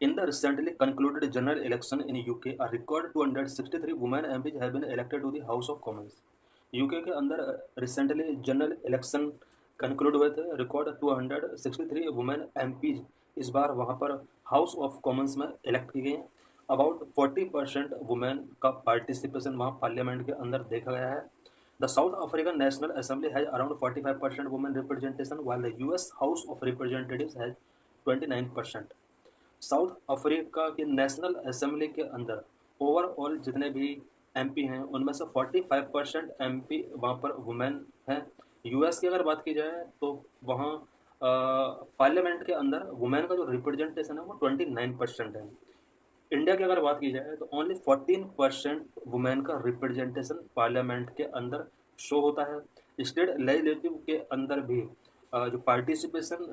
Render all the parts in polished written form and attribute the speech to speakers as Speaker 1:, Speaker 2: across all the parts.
Speaker 1: In the recently concluded general election in UK, a record 263 women MPs have been elected to the House of Commons. UK के अंदर recently general election conclude हुए थे। Record 263 women MPs इस बार वहां पर house of Commons में elect की गई हैं। अबाउट 40% वुमेन का पार्टिसिपेशन वहां पार्लियामेंट के अंदर देखा गया है। The south African national assembly has around 45% women representation while the US house of representatives has 29%। South Africa की नेशनल असेंबली के अंदर ओवरऑल जितने भी एमपी हैं उनमें से 45% एमपी वहाँ पर वुमेन हैं। यूएस की अगर बात की जाए तो वहाँ पार्लियामेंट के अंदर वुमेन का जो रिप्रेजेंटेशन है वो 29% है। इंडिया की अगर बात की जाए तो ओनली 14% वुमेन का रिप्रेजेंटेशन पार्लियामेंट के अंदर शो होता है। स्टेट लेजिस्लेटिव के अंदर भी जो पार्टिसिपेशन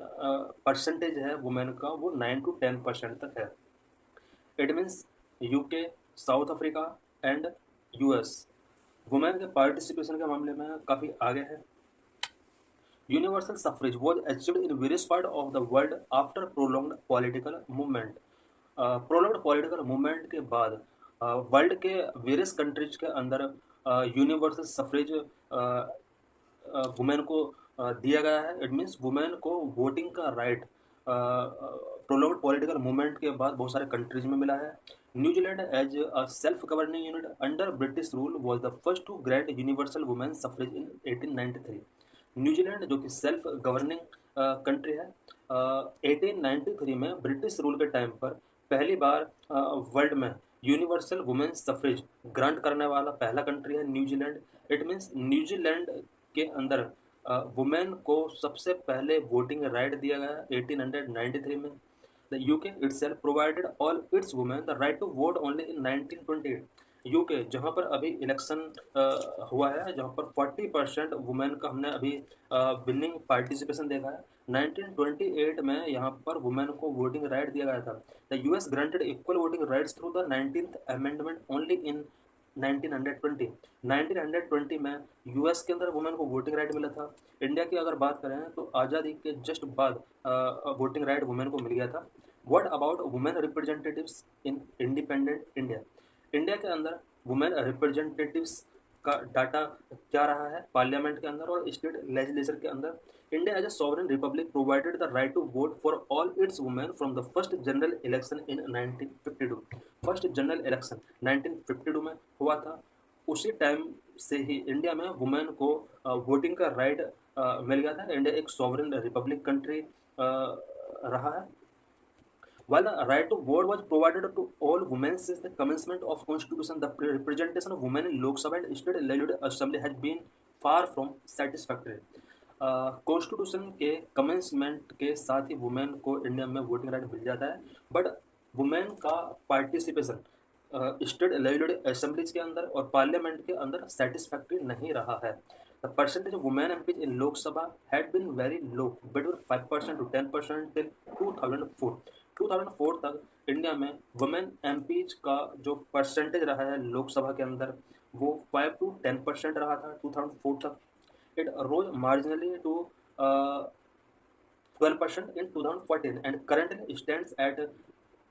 Speaker 1: परसेंटेज है वुमेन का वो 9 to 10% तक है। It means UK, south Africa and US women के पार्टिसिपेशन के मामले में काफ़ी आगे है। Universal suffrage was achieved in various part of the world after prolonged political movement. Prolonged political movement के बाद वर्ल्ड के वेरियस कंट्रीज के अंदर यूनिवर्सल सफरेज वुमेन को दिया गया है। इट मीन्स वुमेन को वोटिंग का राइट प्रोलॉन्ग्ड पॉलिटिकल मूवमेंट के बाद बहुत सारे कंट्रीज में मिला है। New Zealand as a self governing unit under British rule was the first to grant universal women suffrage in 1893। New Zealand जो कि सेल्फ गवर्निंग कंट्री है, 1893 में ब्रिटिश रूल के टाइम पर पहली बार वर्ल्ड में यूनिवर्सल वुमेन सफरेज ग्रांट करने वाला पहला कंट्री है न्यूजीलैंड। इट मीन्स न्यूजीलैंड के अंदर वुमेन को सबसे पहले वोटिंग राइट दिया गया 1893 में। The UK itself provided all its women the right to vote only in 1928। UK जहाँ पर अभी इलेक्शन हुआ है, जहाँ पर 40% वुमेन का हमने अभी विनिंग पार्टिसिपेशन देखा है। 1928 में यहाँ पर वुमेन को वोटिंग राइट दिया गया था। The US granted equal voting rights through the 19th amendment only in 1920। 1920 में यूएस के अंदर वुमेन को वोटिंग राइट मिला था। इंडिया की अगर बात करें तो आज़ादी के जस्ट बाद वोटिंग राइट वुमेन को मिल गया था। What about women representatives in independent India. India के अंदर वुमेन रिप्रेजेंटेटिव्स का डाटा क्या रहा है पार्लियामेंट के अंदर और स्टेट लेजिस्लेचर के अंदर। India as a sovereign republic provided the right to vote for all its women from the first general election in 1952। First general election 1952 में हुआ था। उसी टाइम से ही इंडिया में वुमेन को वोटिंग का राइट मिल गया था। इंडिया एक सॉवरेन रिपब्लिक कंट्री रहा है। While the right to vote was provided to all women since the commencement of constitution, the representation of women in Lok Sabha and state legislative assembly has been far from satisfactory। Constitution के commencement के साथ ही women को India में voting right मिल जाता है, but women का participation state legislative assemblies के अंदर और पार्लियामेंट के अंदर सेटिस्फैक्टरी नहीं रहा है। The percentage of women MPs in Lok Sabha had been very low, between 5% to 10% till 2004। 2004 तक इंडिया में वुमेन एमपीज का जो परसेंटेज रहा है लोकसभा के अंदर वो 5 to 10% रहा था 2004 तक। It rose marginally to 12% in 2014 and currently stands at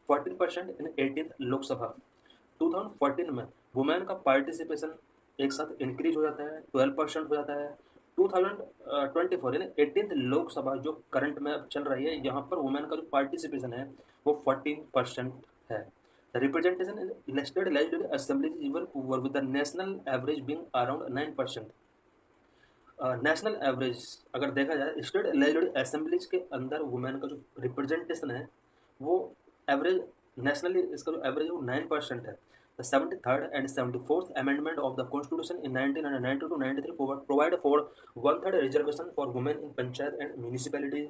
Speaker 1: 14% in 18th Lok Sabha. 2014 में वुमेन का पार्टिसिपेशन एक साथ इंक्रीज हो जाता है, 12% हो जाता है। 2024 यानी 18th लोकसभा जो करंट में अब चल रही है, यहाँ पर वुमेन का जो पार्टिसिपेशन है वो 14% है। The representation in state legislative assembly is even poor with the national average being around 9%। National average अगर देखा जाए स्टेट लेजिस्लेटिव असेंबलीज के अंदर वुमेन का जो रिप्रेजेंटेशन है वो एवरेज नेशनली इसका जो एवरेज है वो 9% है। The 73rd and 74th amendment of the constitution in 1992 to 93 provide for 1/3 reservation for women in panchayat and municipality।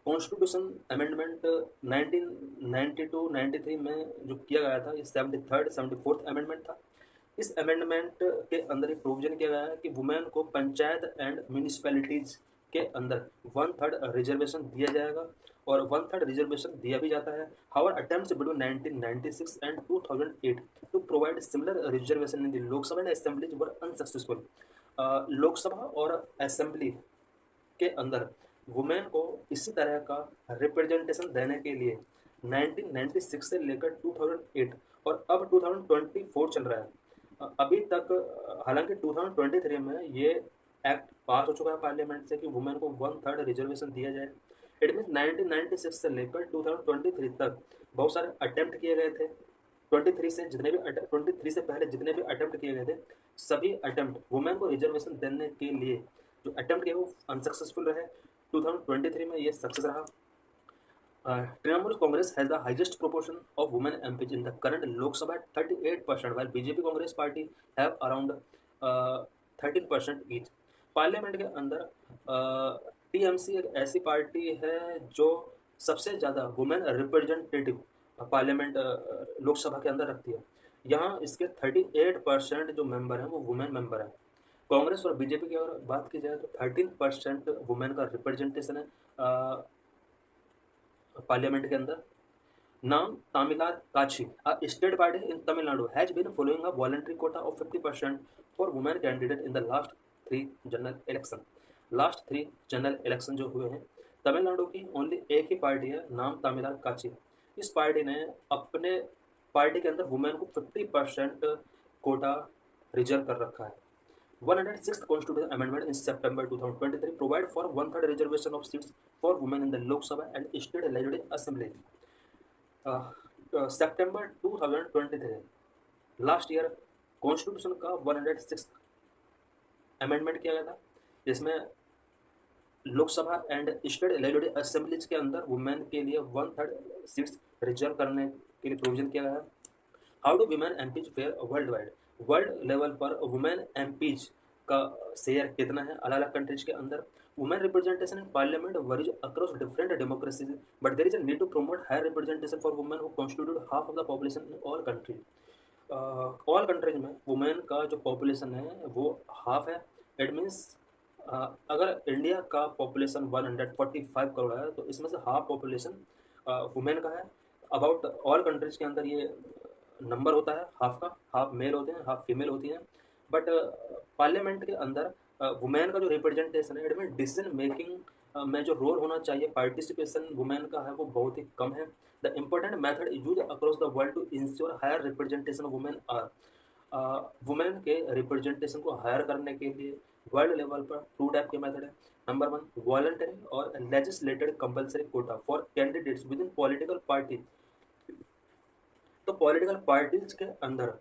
Speaker 1: Constitution amendment 1992-93 में जो किया गया था ये 73rd 74th अमेंडमेंट था। इस अमेंडमेंट के अंदर एक प्रोविजन किया गया है कि वुमेन को पंचायत एंड म्यूनिसिपैलिटीज के अंदर 1/3 रिजर्वेशन दिया जाएगा और 1/3 रिजर्वेशन दिया भी जाता है। However attempts between 1996 and 2008 to provide similar reservation in the Lok Sabha and assemblies were unsuccessful. Lok Sabha और असेंबली के अंदर वुमेन को इसी तरह का रिप्रेजेंटेशन देने के लिए 1996 से लेकर 2008 और अब 2024 चल रहा है। अभी तक हालांकि 2023 में ये एक्ट पास हो चुका है पार्लियामेंट से कि वुमेन को 1/3 रिजर्वेशन दिया जाए। इट मीन 1996 से लेकर 2023 तक बहुत सारे अटेम्प्ट किए गए थे। 23 से पहले जितने भी अटेम्प्ट किए गए थे, सभी अटेम्प्ट वुमेन को रिजर्वेशन देने के लिए जो अटेम्प्ट किए वो अनसक्सेसफुल रहे। 2023 में ये सक्सेस रहा। Trinamool Congress has the highest proportion of women MPs in the current Lok Sabha at 38%, while BJP Congress Party have around 13% each. Parliament के अंदर टीएमसी एक ऐसी पार्टी है जो सबसे ज़्यादा वुमेन रिप्रेजेंटेटिव पार्लियामेंट लोकसभा के अंदर रखती है। यहाँ इसके 38% जो मेंबर हैं वो वुमेन मेंबर हैं। कांग्रेस और बीजेपी की अगर बात की जाए तो 13% वुमेन का रिप्रेजेंटेशन है पार्लियामेंट के अंदर। नाम Tamilar Kachi, a state party in Tamil Nadu, has been following a voluntary quota of 50% for women candidate in the last three general election. Last 3 general election जो हुए हैं, तमिलनाडु की ओनली एक ही पार्टी है, नाम तमिलार काची। इस पार्टी ने अपने पार्टी के अंदर वुमेन को 50% कोटा रिजर्व कर रखा है। 106th Constitutional Amendment in September 2023 provide for 1/3 reservation of seats for women in the Lok Sabha and State Legislative Assembly. September 2023 last year constitution का 106 अमेंडमेंट किया गया था, जिसमें Lok Sabha and state legislative assemblies के अंदर वुमेन के लिए 1/3 सीट्स रिजर्व करने के लिए प्रोविजन किया गया है। How do women MPs fare world wide? World level पर वुमेन एमपीज का शेयर कितना है अलग अलग कंट्रीज के अंदर? Women representation in parliament varies across different democracies, but there is a need to promote higher representation for women who constitute half of the population in all countries. All countries में women का जो population है वो half है। It means अगर India का population 145 crore है तो इसमें से हाफ पॉपुलेशन वुमेन का है। अबाउट ऑल कंट्रीज के अंदर ये नंबर होता है हाफ का, हाफ मेल होते हैं हाफ फीमेल होती हैं। बट पार्लियामेंट के अंदर वुमेन का जो रिप्रेजेंटेशन है, इट मीन डिसीजन मेकिंग में जो रोल होना चाहिए, पार्टिसिपेशन वुमेन का है वो बहुत ही कम है। The important method use across the world to ensure higher representation women are, women के रिप्रेजेंटेशन को हायर करने के लिए वर्ल्ड लेवल पर 2 टाइप के मेथड है। नंबर 1 वॉलंटरी और legislated compulsory Kota for candidates with in political party. तो पॉलिटिकल पार्टीज के अंदर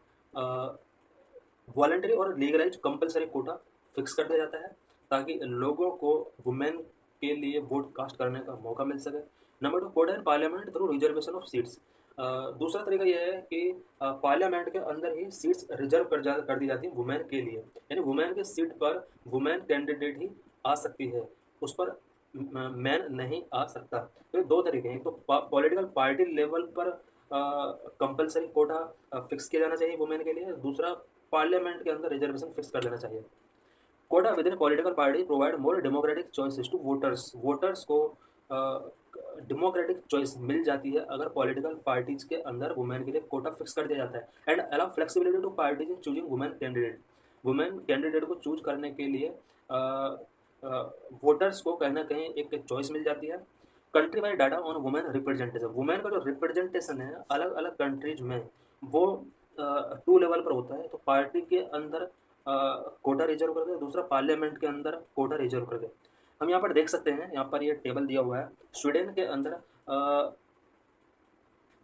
Speaker 1: वॉलंटरी और लीगलाइज कंपलसरी कोटा फिक्स कर दिया जाता है ताकि लोगों को वुमेन के लिए वोट कास्ट करने का मौका मिल सके। Number 2 quota in parliament through reservation of seats. दूसरा तरीका यह है कि पार्लियामेंट के अंदर ही सीट्स रिजर्व कर दी जाती है वुमेन के लिए, यानी वुमेन के सीट पर वुमेन कैंडिडेट ही आ सकती है, उस पर मैन नहीं आ सकता। तो 2 तरीके हैं, तो पॉलिटिकल पार्टी लेवल पर कंपलसरी कोटा फिक्स किया जाना चाहिए वुमेन के लिए, दूसरा पार्लियामेंट के अंदर रिजर्वेशन फिक्स कर देना चाहिए। Quota within political party provide more democratic choices to voters. Voters को डेमोक्रेटिक चॉइस मिल जाती है अगर पॉलिटिकल पार्टीज के अंदर वुमेन के लिए कोटा फिक्स कर दिया जाता है। And allow flexibility to parties in choosing women candidate. Women candidate को चूज करने के लिए वोटर्स को कहीं ना कहीं एक चॉइस मिल जाती है। Country wide data on women representation. Women का जो रिप्रेजेंटेशन है अलग अलग कंट्रीज में वो 2 लेवल पर होता है। तो पार्टी के अंदर कोटा रिजर्व करके, दूसरा पार्लियामेंट के अंदर कोटा रिजर्व करके। हम यहाँ पर देख सकते हैं, यहाँ पर ये टेबल दिया हुआ है। स्वीडन के अंदर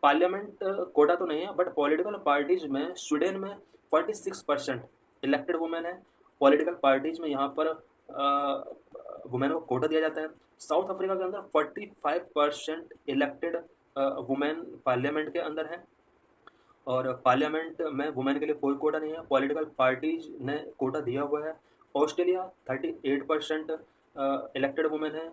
Speaker 1: पार्लियामेंट कोटा तो नहीं है, बट पॉलिटिकल पार्टीज में स्वीडन में 46% इलेक्टेड वुमेन है। पॉलिटिकल पार्टीज में यहाँ पर वुमेन को कोटा दिया जाता है। साउथ अफ्रीका के अंदर 45% इलेक्टेड वुमेन पार्लियामेंट के अंदर है, और पार्लियामेंट में वुमेन के लिए कोई कोटा नहीं है, पॉलिटिकल पार्टीज ने कोटा दिया हुआ है। ऑस्ट्रेलिया 38% इलेक्टेड वुमेन है।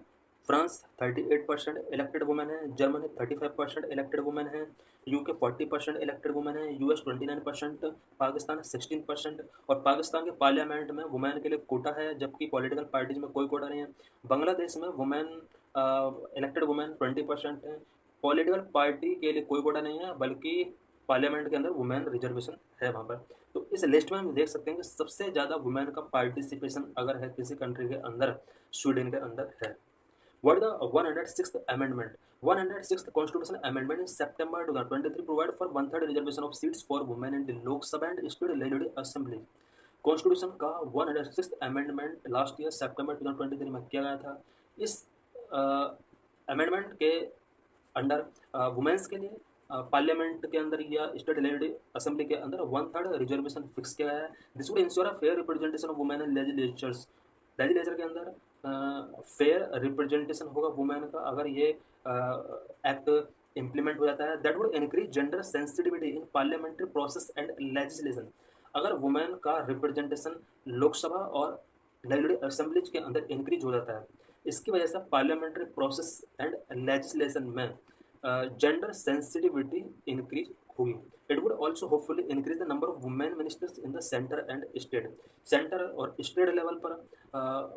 Speaker 1: फ्रांस 38% इलेक्टेड वुमेन है। जर्मनी 35% इलेक्टेड वुमेन है। यूके 40% इलेक्टेड वुमेन है। यूएस 29%। पाकिस्तान 16%। और पाकिस्तान के पार्लियामेंट में वुमेन के लिए कोटा है, जबकि पॉलिटिकल पार्टीज में कोई कोटा नहीं है। बांग्लादेश में वुमेन इलेक्टेड वुमेन 20% है। पॉलिटिकल पार्टी के लिए कोई कोटा नहीं है, बल्कि पार्लियामेंट के अंदर वुमेन रिजर्वेशन है वहाँ पर। तो इस लिस्ट में हम देख सकते हैं कि सबसे ज़्यादा वुमेन का पार्टिसिपेशन अगर है किसी कंट्री के अंदर, स्वीडन के अंदर है। What is the 106th amendment? 106th constitutional amendment in September 2023 provide for one-third reservation of seats for women in the Lok Sabha and state legislative assembly. Constitution का 106th अमेंडमेंट लास्ट ईयर सितंबर 2023 में किया गया था। इस amendment के under women's के लिए parliament के अंदर या स्टेट लेजिस्लेटिव असेंबली के अंदर वन-थर्ड रिजर्वेशन फिक्स किया गया है। This would ensure a fair representation of women in legislatures. Legislature के अंदर फेयर रिप्रेजेंटेशन होगा वुमेन का अगर ये एक्ट इम्प्लीमेंट हो जाता है। That would increase gender sensitivity in parliamentary process and legislation. अगर वुमेन का रिप्रेजेंटेशन लोकसभा और लेजिस्लेटिव असेंबलीज के अंदर इंक्रीज हो जाता है, इसकी वजह से पार्लियामेंट्री प्रोसेस एंड लेजिस्लेशन में जेंडर सेंसिटिविटी इंक्रीज होगी। It would also hopefully increase the number of women ministers in the centre and state. Centre और स्टेट लेवल पर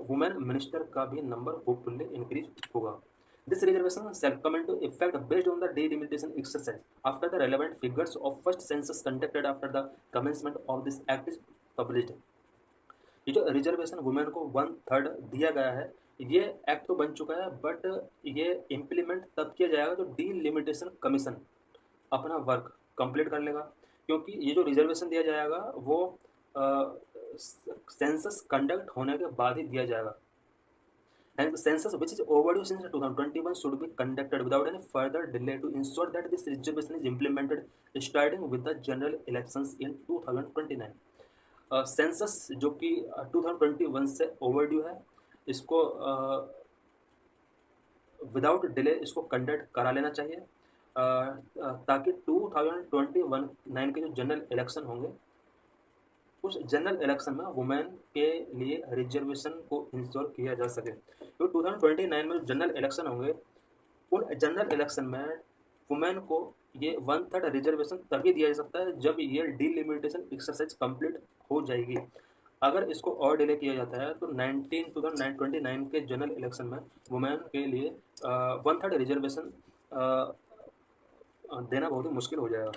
Speaker 1: वुमेन मिनिस्टर का भी नंबर होपफुली इंक्रीज होगा। This reservation shall come into effect based on the delimitation exercise after the relevant figures of first census conducted after the commencement of this act is published. ये जो reservation women को 1/3 दिया गया है, ये act तो बन चुका है, बट ये इम्प्लीमेंट तब किया जाएगा तो डिलिमिटेशन कमीशन अपना वर्क कंप्लीट कर लेगा। क्योंकि ये जो रिजर्वेशन दिया जाएगा वो सेंसस कंडक्ट होने के बाद ही दिया जाएगा। And the census, which is overdue since 2021, should be conducted without any further delay to ensure that this reservation is implemented starting with the general elections in 2029. Census जो कि 2021 से ओवरड्यू है, इसको विदाउट डिले इसको conduct करा लेना चाहिए ताकि 2021 के जो जनरल इलेक्शन होंगे उस जनरल इलेक्शन में वुमेन के लिए रिजर्वेशन को इंश्योर किया जा सके। तो 2029 में जनरल इलेक्शन होंगे, उन जनरल इलेक्शन में वुमेन को ये 1/3 रिजर्वेशन तभी दिया जा सकता है जब ये डिलिमिटेशन एक्सरसाइज कंप्लीट हो जाएगी। अगर इसको और डिले किया जाता है तो 2029 के जनरल इलेक्शन में वुमेन के लिए 1/3 रिजर्वेशन देना बहुत ही मुश्किल हो जाएगा।